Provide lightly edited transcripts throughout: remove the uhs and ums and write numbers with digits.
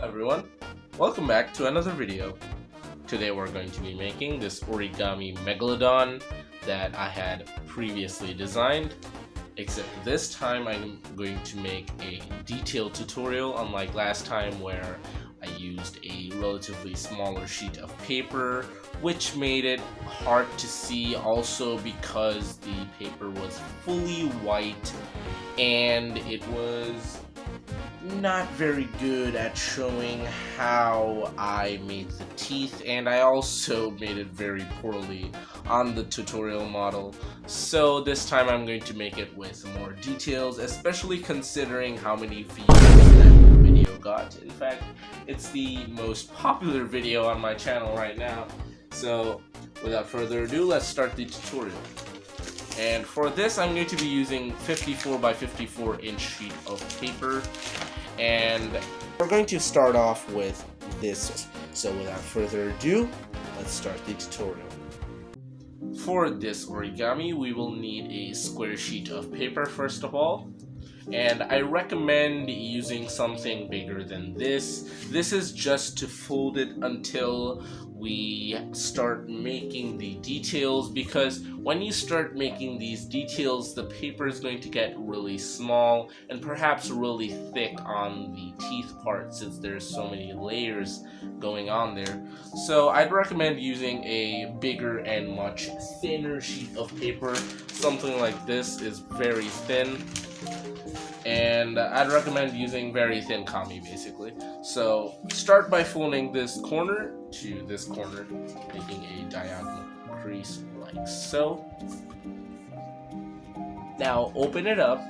everyone, welcome back to another video. Today we're going to be making this Origami Megalodon that I had previously designed, except this time I'm going to make a detailed tutorial, unlike last time where I used a relatively smaller sheet of paper, which made it hard to see also because the paper was fully white and it was not very good at showing how I made the teeth, and I also made it very poorly on the tutorial model. So this time I'm going to make it with more details, especially considering how many views that video got. In fact, it's the most popular video on my channel right now. So without further ado, let's start the tutorial. And for this, I'm going to be using 54 by 54 inch sheet of paper, and we're going to start off with this. So without further ado, let's start the tutorial. For this origami, we will need a square sheet of paper first of all, and I recommend using something bigger than this. This is just to fold it until we start making the details, because when you start making these details, the paper is going to get really small and perhaps really thick on the teeth part, since there's so many layers going on there. So I'd recommend using a bigger and much thinner sheet of paper. Something like this is very thin, and I'd recommend using very thin kami basically. So start by folding this corner to this corner, making a diagonal crease like so. Now open it up,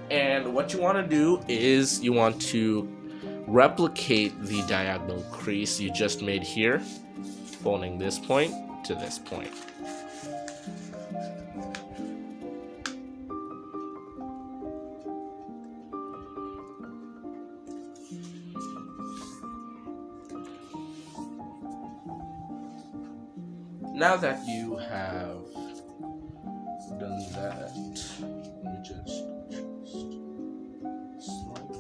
and what you want to do is you want to replicate the diagonal crease you just made here, folding this point to this point. Now that you have done that, let me just slide.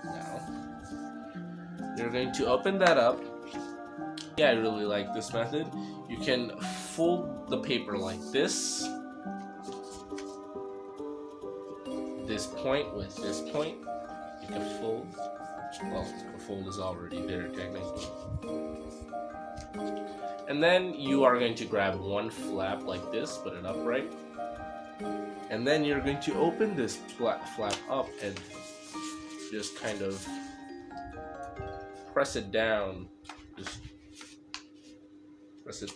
Now you're going to open that up. Yeah, I really like this method. You can fold the paper like this. This point with this point, you can fold. Well, the fold is already there technically. And then you are going to grab one flap like this, put it upright, and then you're going to open this flap up and just kind of press it down. Just press it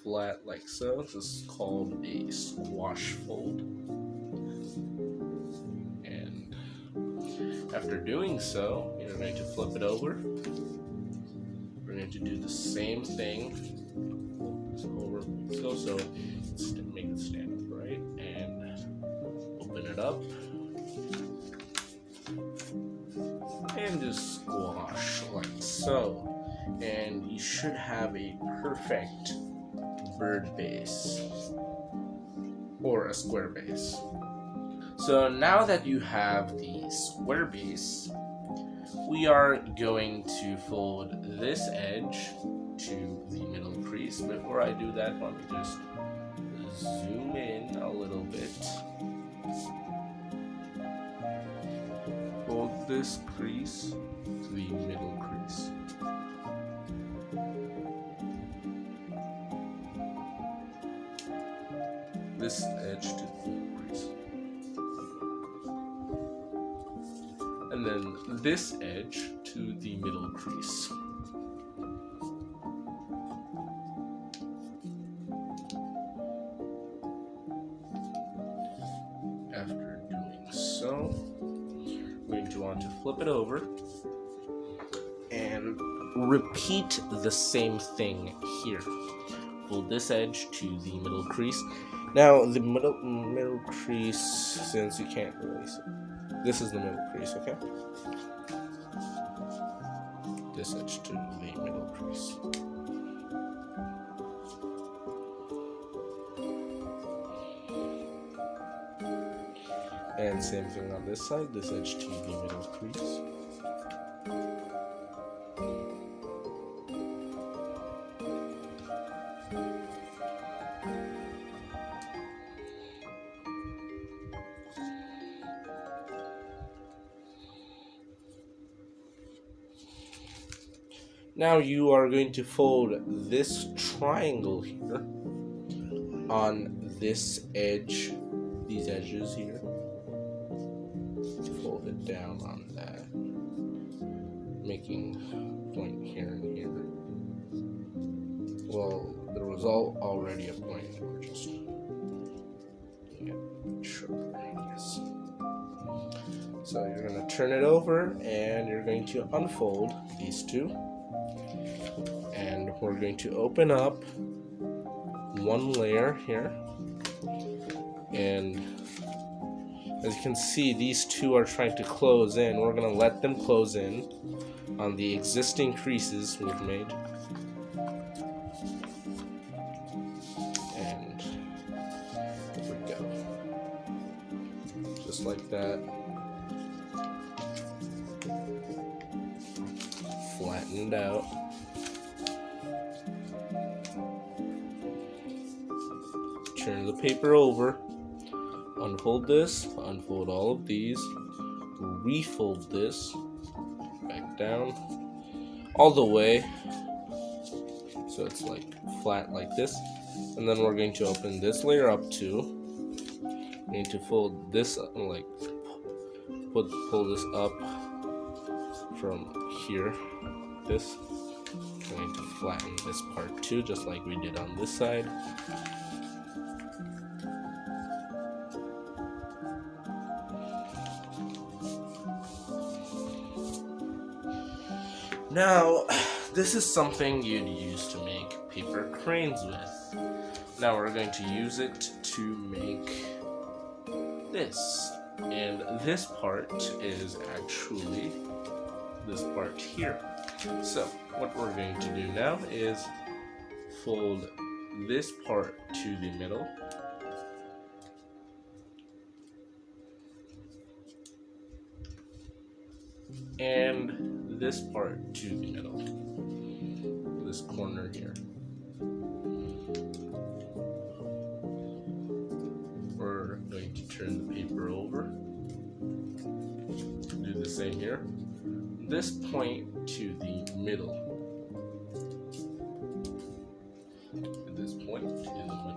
flat like so. This is called a squash fold. After doing so, you're going to flip it over. We're going to do the same thing. Over so make it stand upright and open it up. And just squash like so. And you should have a perfect bird base or a square base. So now that you have the square base, we are going to fold this edge to the middle crease. Before I do that, let me just zoom in a little bit. Fold this crease to the middle crease. This edge to the middle crease. And then this edge to the middle crease. After doing so, we're going to want to flip it over and repeat the same thing here. Fold this edge to the middle crease. Now the middle crease, since you can't really see, this is the middle crease, okay? This edge to the middle crease. And same thing on this side, this edge to the middle crease. Now you are going to fold this triangle here on this edge, these edges here. Fold it down on that, making a point here and here. Well, there was already a point, we're just shorter, I guess. So you're going to turn it over and you're going to unfold these two. And we're going to open up one layer here, and as you can see, these two are trying to close in. We're going to let them close in on the existing creases we've made. And there we go. Just like that. Flattened out. Turn the paper over, unfold this, unfold all of these, refold this, back down, all the way, so it's like flat like this, and then we're going to open this layer up too. We need to fold this up, like pull this up from here, this. We're going to flatten this part too, just like we did on this side. Now, this is something you'd use to make paper cranes with. Now we're going to use it to make this. And this part is actually this part here. So, what we're going to do now is fold this part to the middle. And this part to the middle, this corner here. We're going to turn the paper over, do the same here. This point to the middle, and this point to the middle.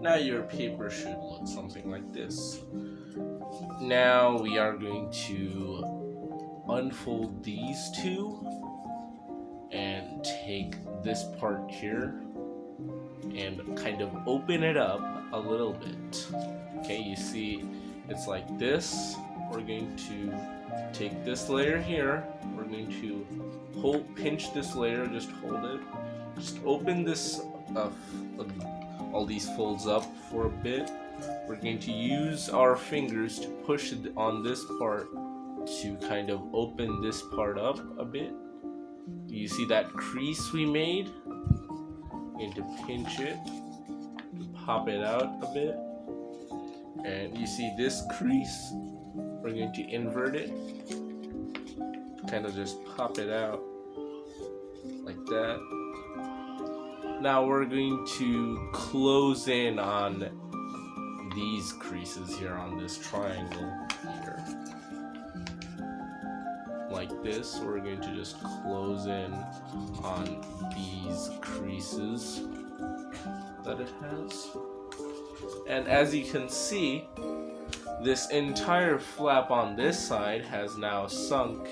Now your paper should look something like this. Now we are going to unfold these two and take this part here and kind of open it up a little bit. Okay, you see it's like this. We're going to take this layer here. We're going to pinch this layer, just hold it. Just open this all these folds up for a bit. We're going to use our fingers to push it on this part to kind of open this part up a bit. You see that crease we made? We're going to pinch it, to pop it out a bit. And you see this crease? We're going to invert it, kind of just pop it out like that. Now we're going to close in on these creases here on this triangle here. Like this, we're going to just close in on these creases that it has. And as you can see, this entire flap on this side has now sunk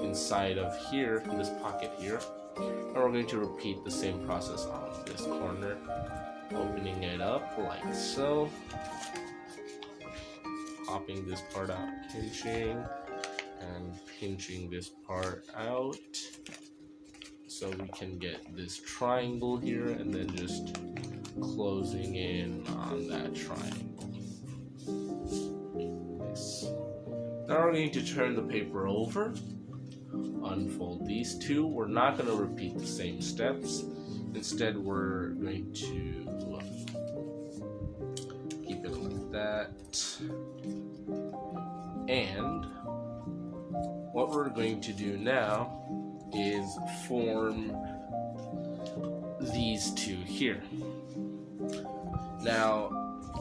inside of here, in this pocket here. And we're going to repeat the same process on this corner, opening it up like so, popping this part out, pinching, and pinching this part out, so we can get this triangle here, and then just closing in on that triangle. This. Now we're going to turn the paper over. unfold these two. We're not going to repeat the same steps. Instead, we're going to keep it like that. And what we're going to do now is form these two here. Now,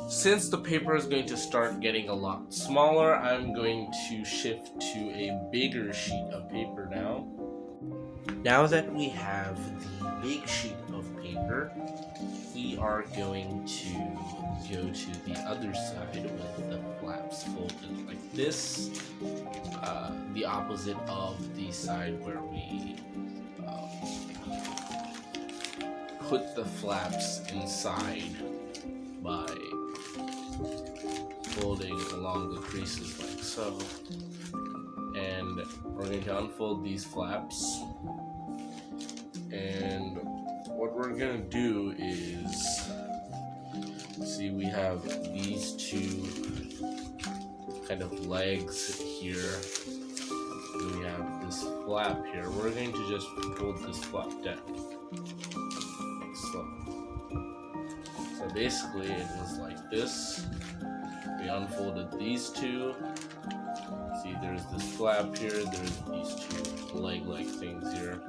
since the paper is going to start getting a lot smaller, I'm going to shift to a bigger sheet of paper now. Now that we have the big sheet of paper, we are going to go to the other side with the flaps folded like this, the opposite of the side where we put the flaps inside by folding along the creases like so. And we're going to unfold these flaps, and what we're going to do is, see, we have these two kind of legs here, and we have this flap here. We're going to just fold this flap down like so. So basically it was like this. We unfolded these two. See, there's this flap here, there's these two leg-like things here.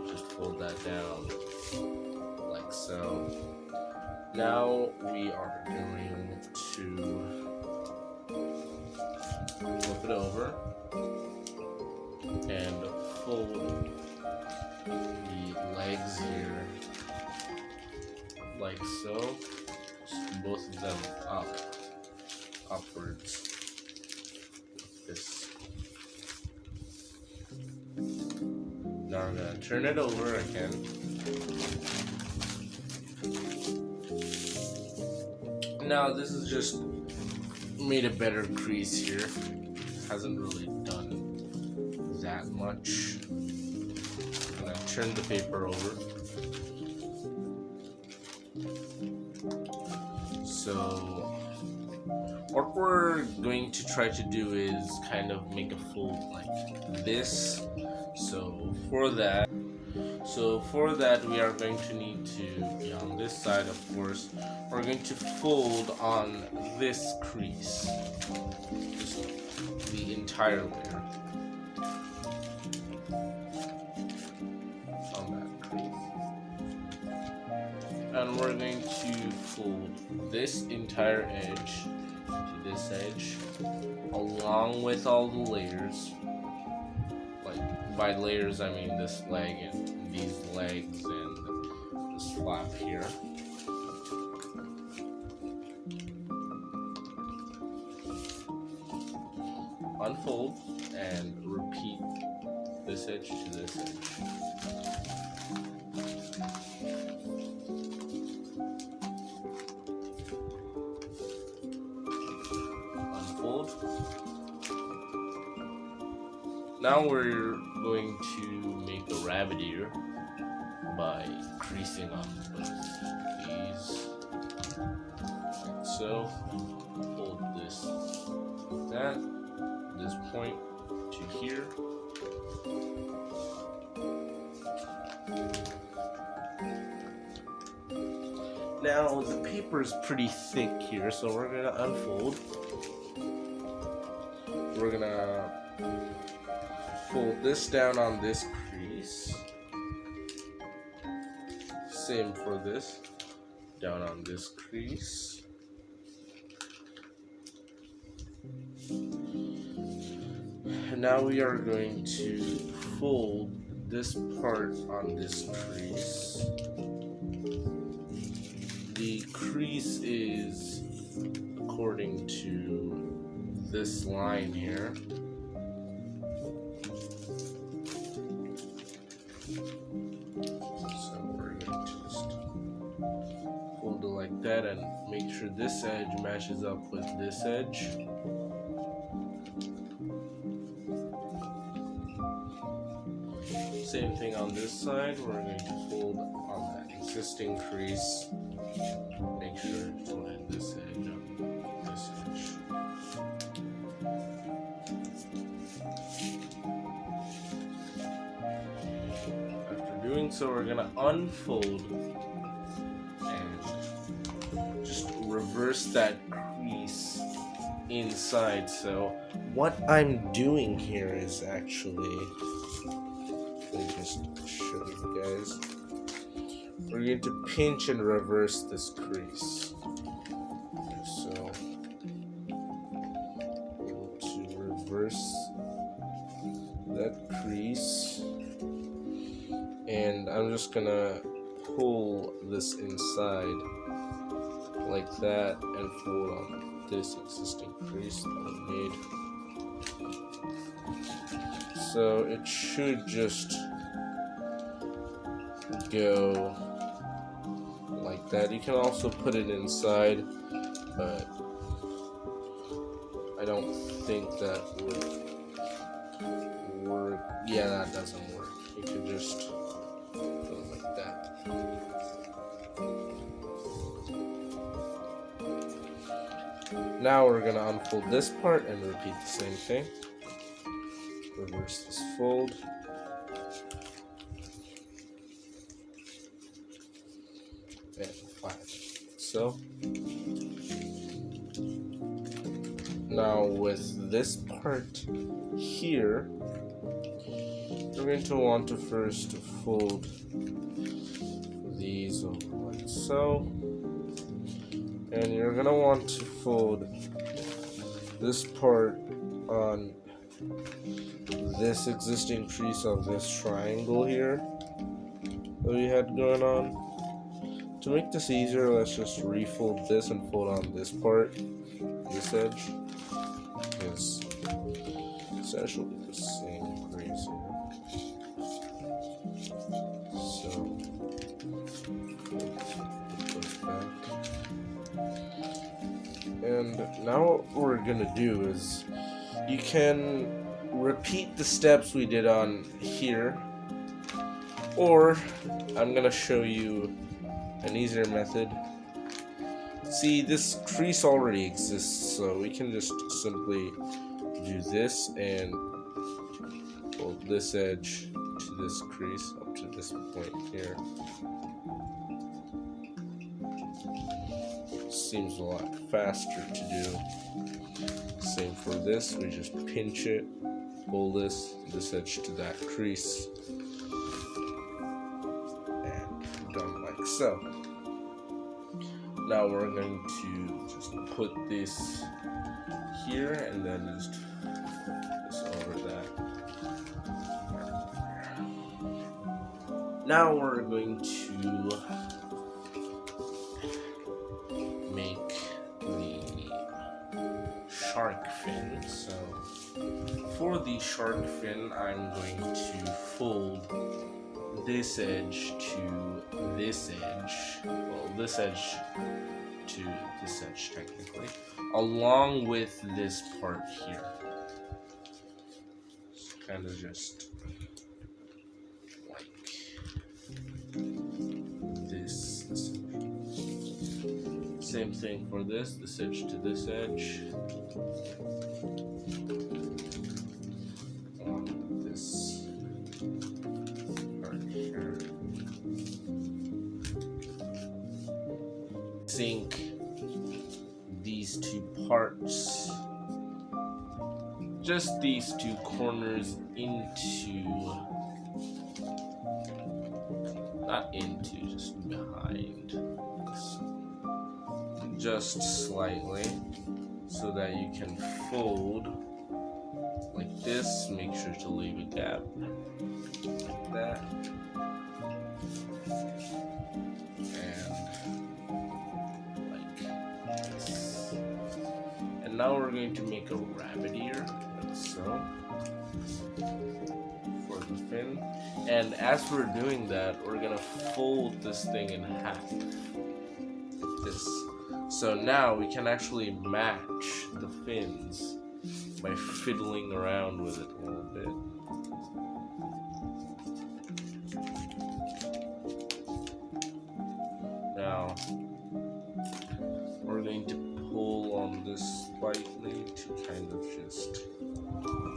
Just fold that down like so. Now we are going to flip it over and fold the legs here like so. Just both of them upwards. This. Now I'm gonna turn it over again. Now this is just made a better crease here. Hasn't really done that much. I'm gonna turn the paper over. So what we're going to try to do is kind of make a fold like this. So for that we are going to need to be on this side, of course. We're going to fold on this crease, just the entire layer on that crease. And we're going to fold this entire edge to this edge, along with all the layers. Like, by layers I mean this leg and these legs and this flap here. Unfold and repeat this edge to this edge. Unfold. Now we're going to make a rabbit ear by creasing on both these like so. Fold this like that, this point to here. Now the paper is pretty thick here, so we're gonna unfold. We're gonna fold this down on this crease. Same for this, down on this crease. And now we are going to fold this part on this crease. The crease is according to this line here. So we're going to just fold it like that and make sure this edge matches up with this edge. Same thing on this side. We're going to fold on that existing crease. Make sure to line this edge on this edge. doing so, we're gonna unfold and just reverse that crease inside. So what I'm doing here is actually, let me just show you guys. We're going to pinch and reverse this crease. So to reverse that crease, and I'm just gonna pull this inside like that and fold on this existing crease that we made. So it should just go like that. You can also put it inside, but I don't think that would work. Yeah, that doesn't work. You can just put it like that. Now we're gonna unfold this part and repeat the same thing. Reverse this fold. And 5. So now with this part here, you're going to want to first fold these over like so, and you're gonna want to fold this part on this existing crease of this triangle here that we had going on. To make this easier, let's just refold this and fold on this part, this edge, because it's essentially the same crease here. So put those back. And now what we're gonna do is, you can repeat the steps we did on here, or I'm gonna show you an easier method. See, this crease already exists, so we can just simply do this and fold this edge to this crease up to this point here. Seems a lot faster to do. Same for this, we just pinch it, pull this edge to that crease, and done like so. Now we're going to just put this here and then just this over that. Now we're going to make the shark fin. So for the shark fin, I'm going to fold this edge to this edge, well, this edge to this edge technically, along with this part here. It's kind of just like this. Same thing for this edge to this edge. Sink these two parts, just these two corners into, not into, just behind, just slightly, so that you can fold like this. Make sure to leave a gap like that. Now we're going to make a rabbit ear, like so, for the fin. And as we're doing that, we're gonna fold this thing in half, like this. So now we can actually match the fins by fiddling around with it a little bit. Now we're going to pull on this slightly to kind of just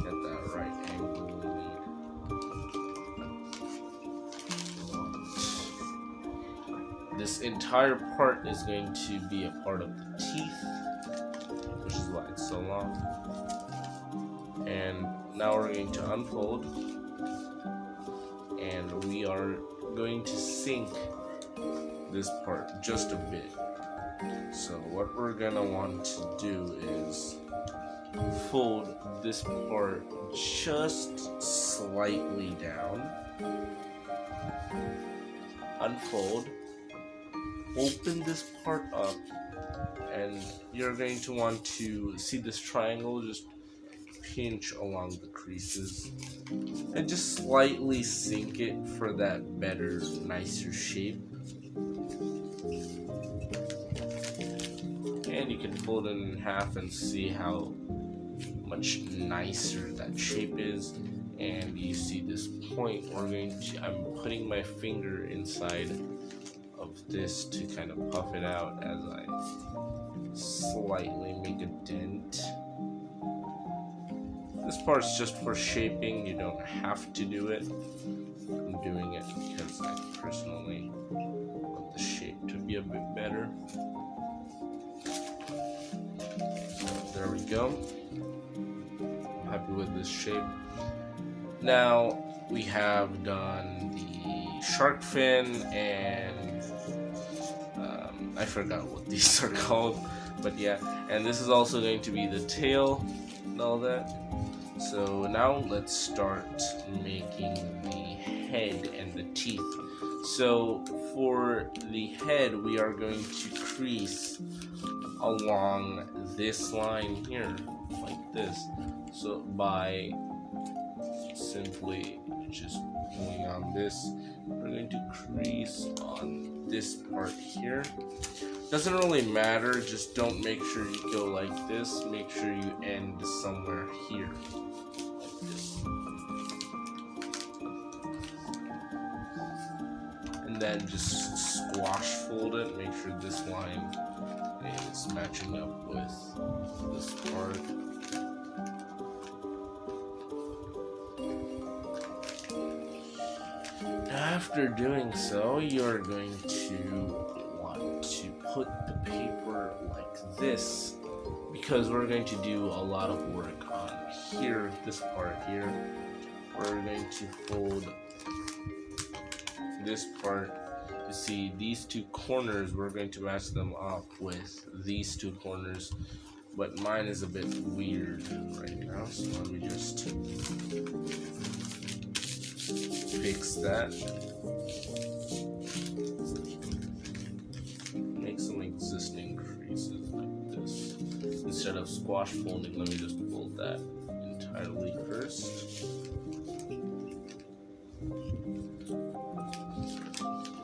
get that right angle we need. this entire part is going to be a part of the teeth, which is why it's so long. And now we're going to unfold, and we are going to sink this part just a bit. So what we're gonna want to do is fold this part just slightly down, unfold, open this part up, and you're going to want to see this triangle, just pinch along the creases and just slightly sink it for that better, nicer shape. And you can fold it in half and see how much nicer that shape is. And you see this point, I'm putting my finger inside of this to kind of puff it out as I slightly make a dent. This part's just for shaping, you don't have to do it. I'm doing it because I personally want the shape to be a bit better. So there we go. I'm happy with this shape. Now we have done the shark fin and I forgot what these are called, but yeah, and this is also going to be the tail and all that. So now let's start making the head and the teeth. So for the head, we are going to crease along this line here, like this. So by simply just pulling on this, we're going to crease on this part here. Doesn't really matter, just don't make sure you go like this, make sure you end somewhere here, like this. And then just squash fold it, make sure this line is matching up with this part. After doing so, you're going to want to put the paper like this, because we're going to do a lot of work on here, this part here. We're going to fold this part. You see these two corners, we're going to match them up with these two corners, but mine is a bit weird right now, so let me just fix that. Make some existing creases like this. Instead of squash folding, let me just fold that entirely first.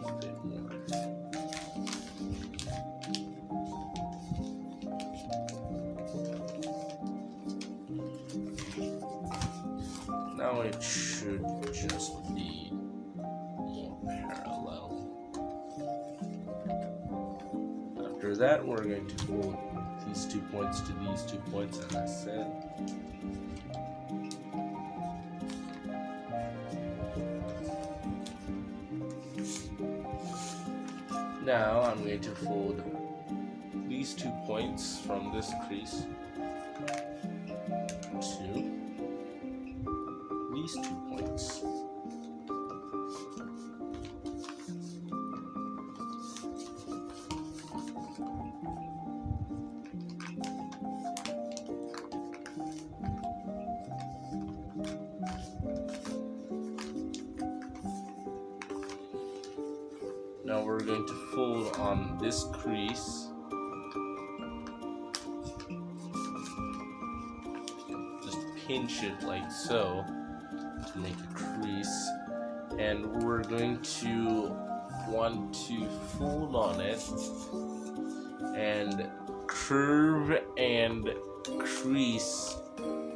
A bit more. Now it should just be more parallel. After that, we're going to fold these 2 points to these 2 points, as I said. Now I'm going to fold these 2 points from this crease to these 2 points. Now we're going to fold on this crease. Just pinch it like so to make a crease, and we're going to want to fold on it and curve and crease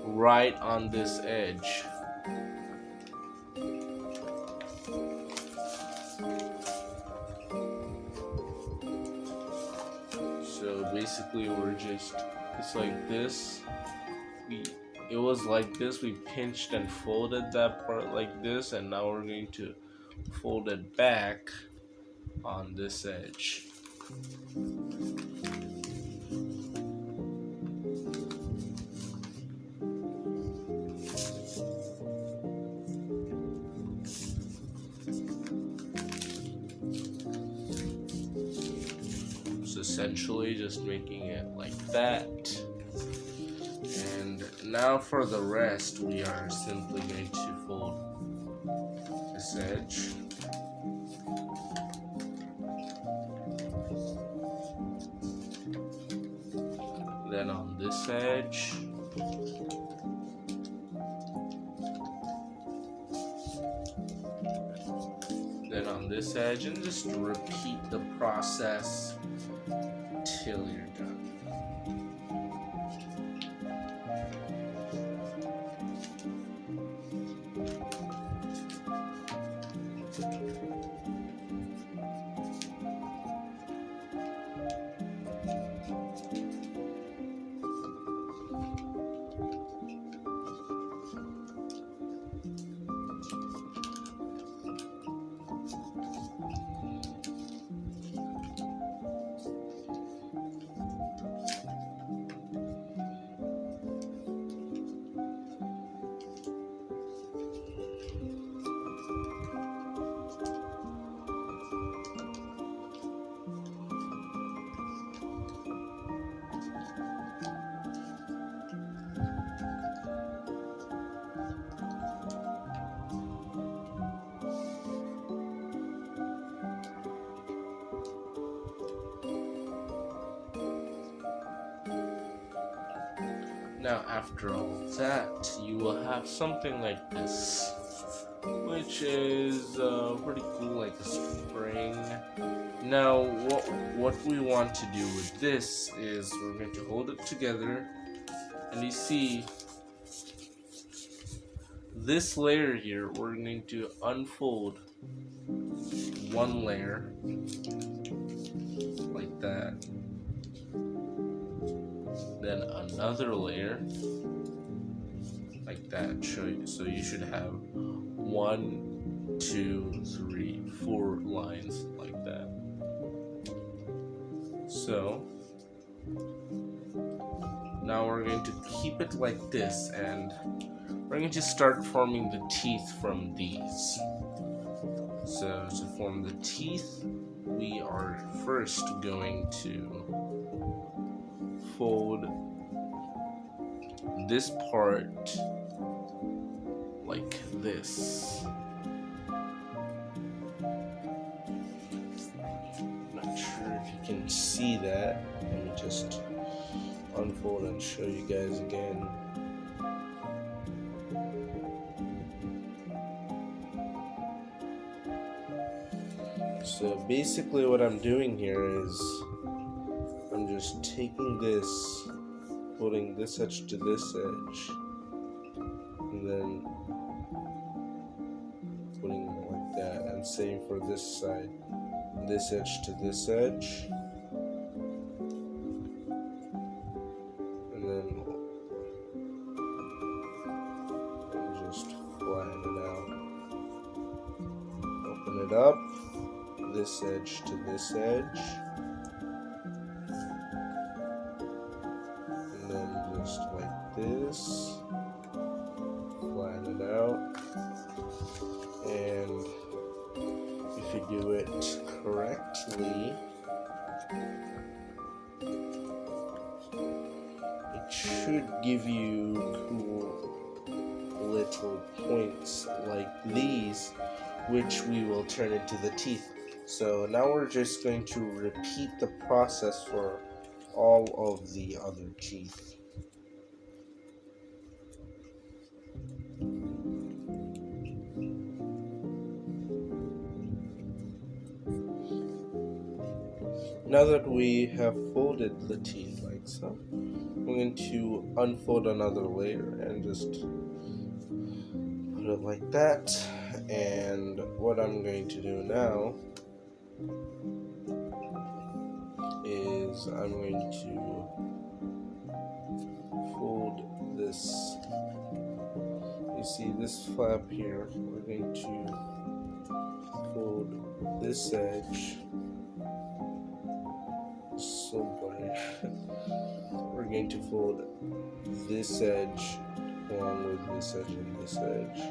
right on this edge. So basically it's like this. It was like this, we pinched and folded that part like this, and now we're going to fold it back on this edge. So essentially just making it like that. And now for the rest, we are simply going to fold this edge. Then on this edge. Then on this edge, and just repeat the process till you're done. Now after all of that, you will have something like this, which is pretty cool, like a spring. Now what we want to do with this is we're going to hold it together, and you see this layer here, we're going to unfold one layer like that, then another layer like that. So you should have 1, 2, 3, 4 lines like that. So now we're going to keep it like this, and we're going to start forming the teeth from these. So to form the teeth, we are first going to fold this part like this. Not sure if you can see that. Let me just unfold and show you guys again. So basically what I'm doing here is I'm just taking this, putting this edge to this edge, and then putting it like that, and same for this side, this edge to this edge, and then just flatten it out, open it up, this edge to this edge, and then just like this, flatten it out, and if you do it correctly, it should give you cool little points like these, which we will turn into the teeth. So now we're just going to repeat the process for all of the other teeth. Now that we have folded the teeth like so, we're going to unfold another layer and just put it like that. And what I'm going to do now is I'm going to fold this. You see this flap here, we're going to fold this edge so funny. We're going to fold this edge along with this edge and this edge,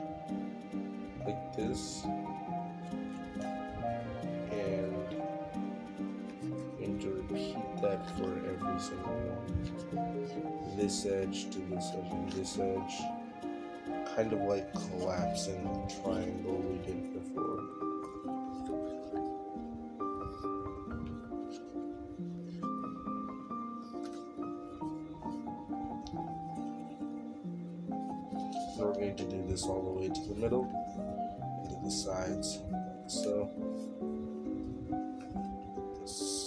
like this, and I'm going to repeat that for every single one. This edge to this edge and this edge, kind of like collapsing the triangle we did before. And we're going to do this all the way to the middle and to the sides, like so. This.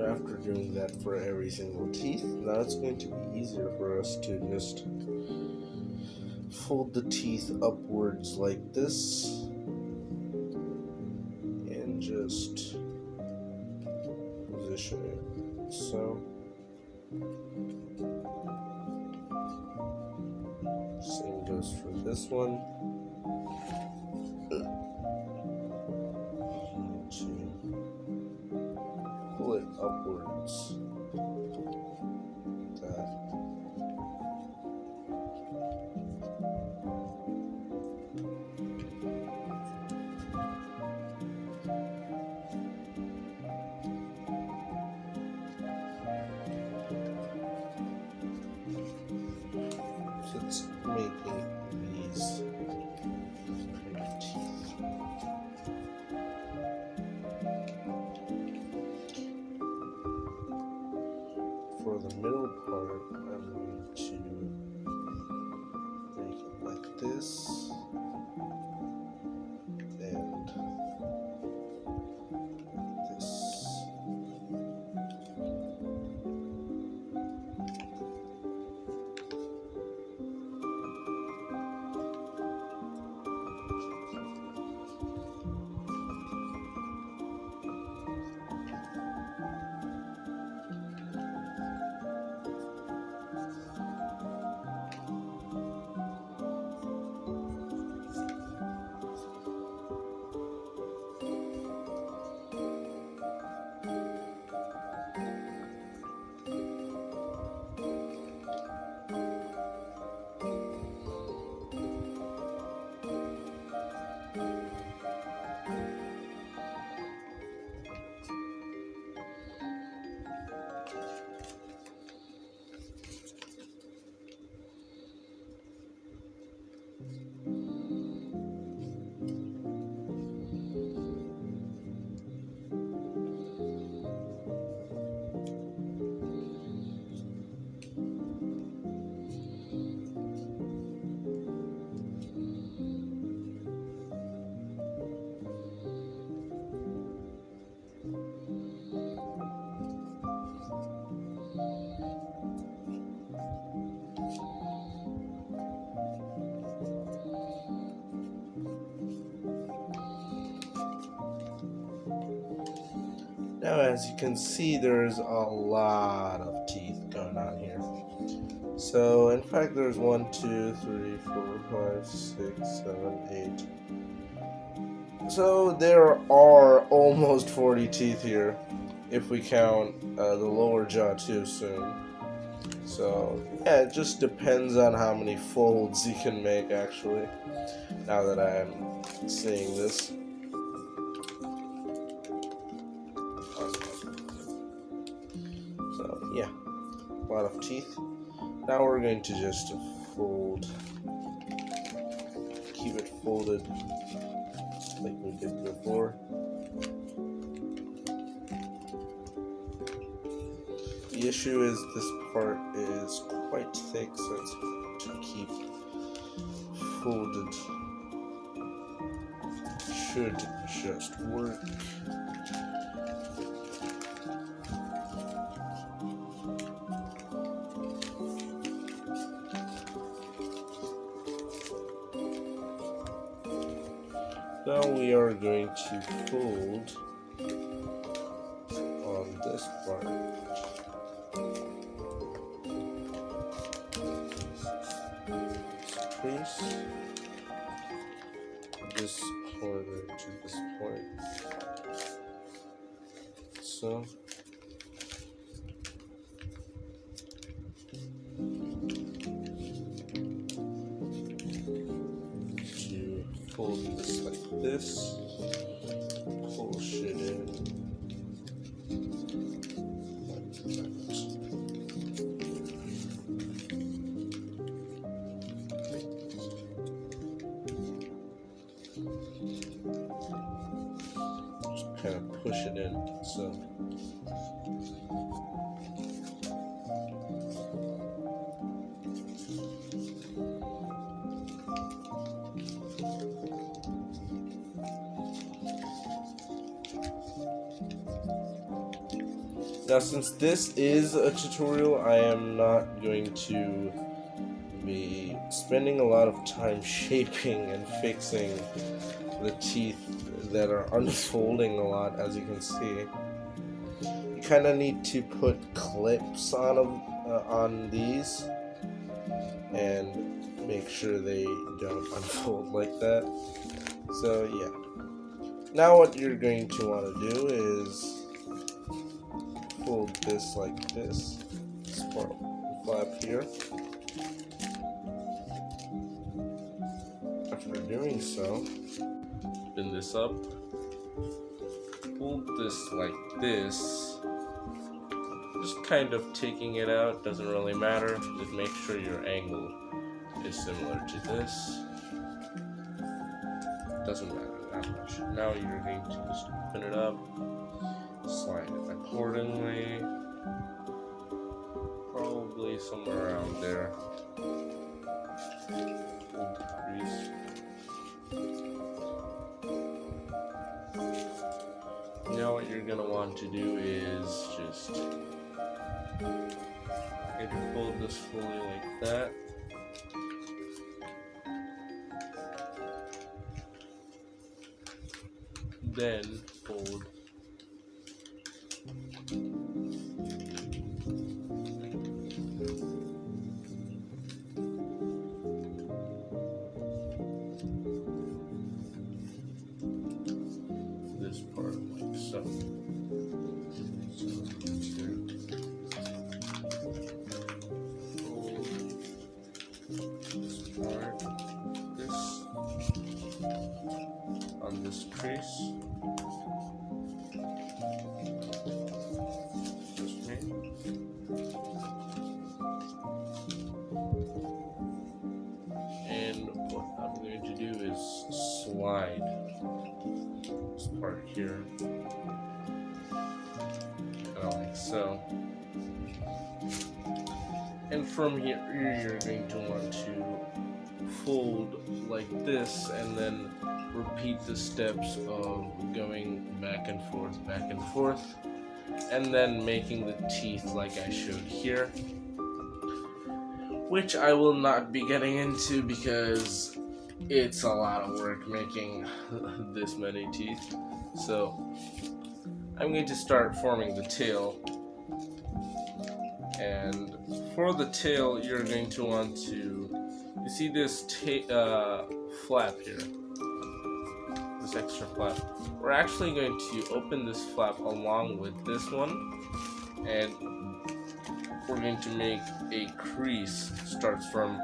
After doing that for every single teeth, now it's going to be easier for us to just fold the teeth upwards like this and just position it so. Same goes for this one. Pull it upwards. Like that. So it's making these kind of teeth. For the middle part, I'm going to make it like this and this. Now, as you can see, there's a lot of teeth going on here. So, in fact, there's 1, 2, 3, 4, 5, 6, 7, 8. So, there are almost 40 teeth here, if we count the lower jaw too soon. So, yeah, it just depends on how many folds you can make, actually, now that I'm seeing this. So, yeah, a lot of teeth. Now we're going to just fold keep it folded like we did before. The issue is this part is quite thick, so it's hard to keep folded. Should just work. Now we are going to fold on this part. Crease this corner to this point. So to fold this like this, push it in like that. Just kind of push it in. So now, since this is a tutorial, I am not going to be spending a lot of time shaping and fixing the teeth that are unfolding a lot, as you can see. You kind of need to put clips on them, on these, and make sure they don't unfold like that. So yeah. Now what you're going to want to do is fold this like this flap here. After doing so, spin this up, fold this like this, just kind of taking it out, doesn't really matter, just make sure your angle is similar to this, doesn't matter that much. Now you're going to just open it up, slide it accordingly, probably somewhere around there. Crease. Now what you're gonna want to do is just fold this fully like that. Then fold this part like so. Fold this part, this on this crease. And what I'm going to do is slide this part here, kind of like so. And from here, you're going to want to fold like this, and then repeat the steps of going back and forth, and then making the teeth like I showed here, which I will not be getting into because it's a lot of work making this many teeth. So I'm going to start forming the tail, and for the tail you're going to want to, you see this flap here, this extra flap, we're actually going to open this flap along with this one, and we're going to make a crease, starts from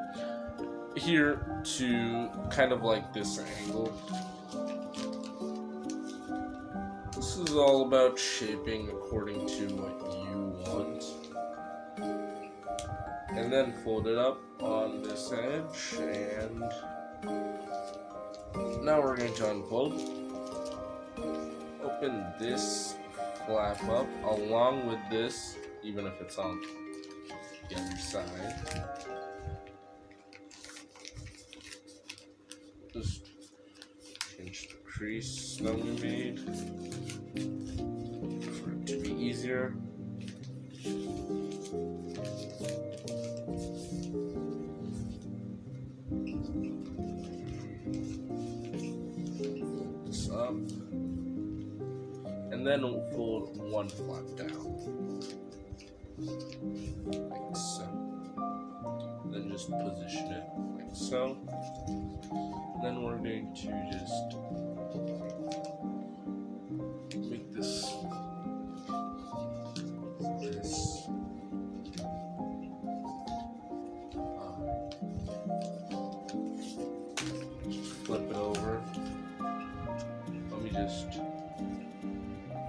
here to kind of like this angle. This is all about shaping according to what you want. And then fold it up on this edge and Now we're going to unfold. Open this flap up along with this, even if it's on the other side. Just change the crease that we made for it to be easier. Fold this up, and then we'll fold one flap down, like so. Then just position it like so. Then we're going to just make this flip it over. Let me just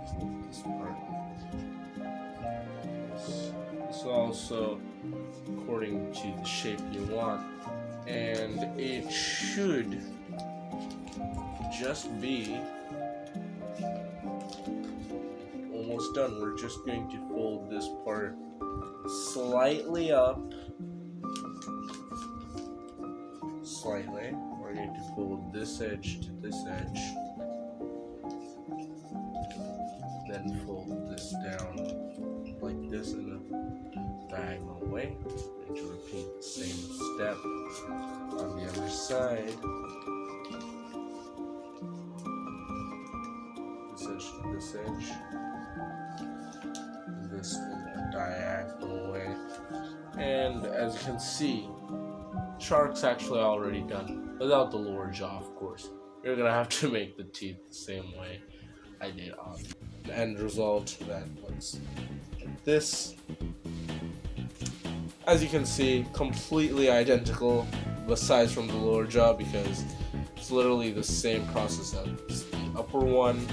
flip this part. This also according to the shape you want, and it should just be almost done. We're just going to fold this part slightly up, slightly. We're going to fold this edge to this edge, then fold this down like this in a diagonal way. We're going to repeat the same step on the other side. This edge to this edge, this in a diagonal way. And as you can see, shark's actually already done, without the lower jaw, of course. You're gonna have to make the teeth the same way I did on the end result that looks like this. As you can see, completely identical, besides from the lower jaw, because it's literally the same process as the upper one.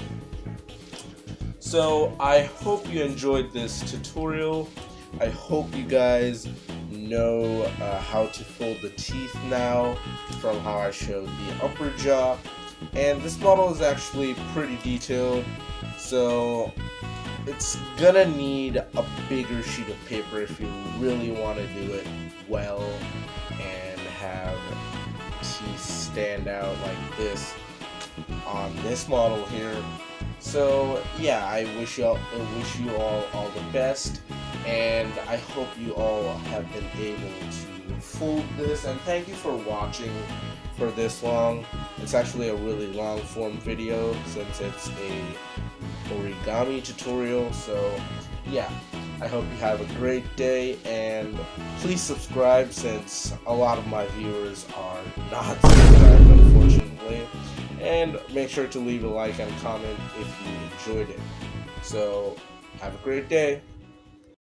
So I hope you enjoyed this tutorial. I hope you guys know how to fold the teeth now from how I showed the upper jaw. And this model is actually pretty detailed, so it's gonna need a bigger sheet of paper if you really want to do it well and have teeth stand out like this on this model here. So yeah, I wish you all the best, and I hope you all have been able to fold this, and thank you for watching for this long. It's actually a really long form video since it's a origami tutorial. So yeah, I hope you have a great day, and please subscribe since a lot of my viewers are not subscribed, unfortunately. And make sure to leave a like and comment if you enjoyed it. So have a great day.